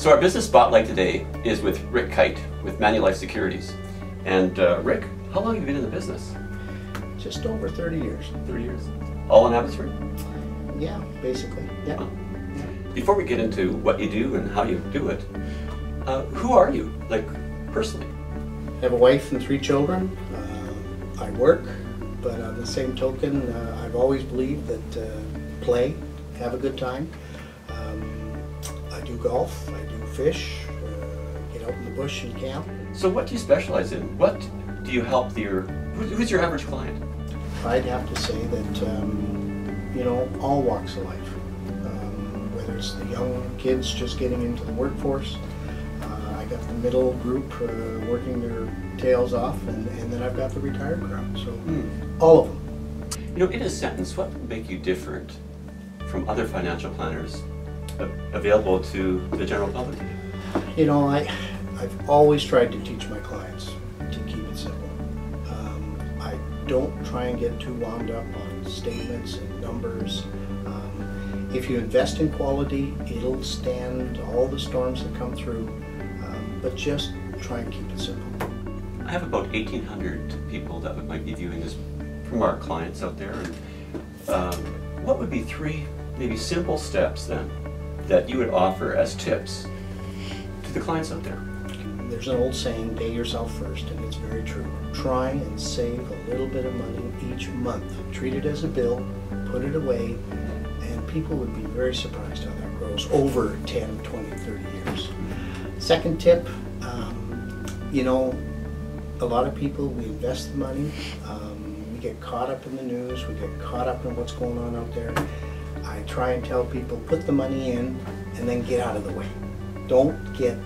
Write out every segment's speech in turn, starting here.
So our business spotlight today is with Rick Kyte with Manulife Securities. And Rick, how long have you been in the business? Just over 30 years. 30 years. All in Abbotsford? Yeah, basically. Yeah. Before we get into what you do and how you do it, who are you, like, personally? I have a wife and 3 children. I work, but on the same token, I've always believed that play, have a good time. I do golf, I do fish, get out in the bush and camp. So what do you specialize in? What do you help who's your average client? I'd have to say that, you know, all walks of life. Whether it's the young kids just getting into the workforce, I got the middle group working their tails off, and then I've got the retired crowd, so all of them. You know, in a sentence, what would make you different from other financial planners available to the general public? You know, I've always tried to teach my clients to keep it simple. I don't try and get too wound up on statements and numbers. If you invest in quality, it'll stand all the storms that come through, but just try and keep it simple. I have about 1,800 people that might be viewing this from our clients out there. And, what would be 3 maybe simple steps then that you would offer as tips to the clients out there? There's an old saying, pay yourself first, and it's very true. Try and save a little bit of money each month. Treat it as a bill, put it away, and people would be very surprised how that grows over 10, 20, 30 years. Second tip, you know, a lot of people, we invest the money, we get caught up in the news, we get caught up in what's going on out there. I try and tell people, put the money in and then get out of the way. Don't get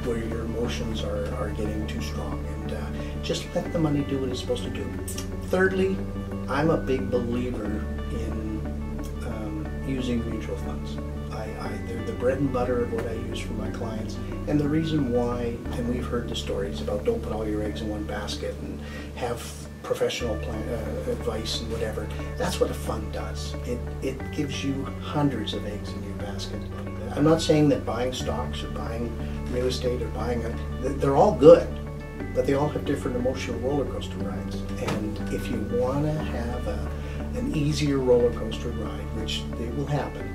where your emotions are getting too strong, and just let the money do what it's supposed to do. Thirdly, I'm a big believer in using mutual funds. They're the bread and butter of what I use for my clients, and the reason why, and we've heard the stories about don't put all your eggs in one basket and have professional advice and whatever. That's what a fund does. It gives you hundreds of eggs in your basket. I'm not saying that buying stocks or buying real estate or buying they're all good, but they all have different emotional roller coaster rides. And if you want to have an easier roller coaster ride, which it will happen,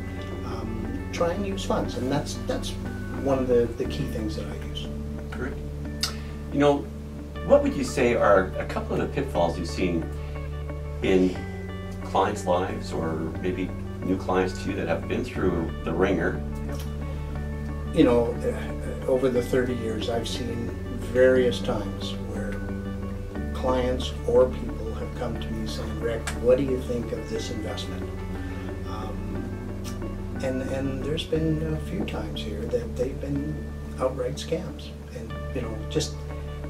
try and use funds, and that's one of the key things that I use. Great. You know, what would you say are a couple of the pitfalls you've seen in clients' lives, or maybe new clients to you that have been through the ringer? You know, over the 30 years, I've seen various times where clients or people have come to me saying, Rick, what do you think of this investment? And there's been a few times here that they've been outright scams. And, you know, just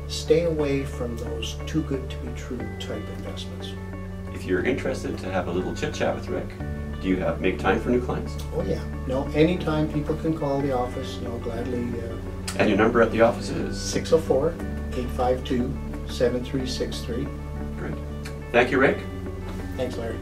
stay away from those too good to be true type investments. If you're interested to have a little chit chat with Rick, do you make time for new clients? Oh yeah, no, anytime people can call the office, and I'll gladly. And your number at the office is? 604-852-7363. Great. Thank you, Rick. Thanks, Larry.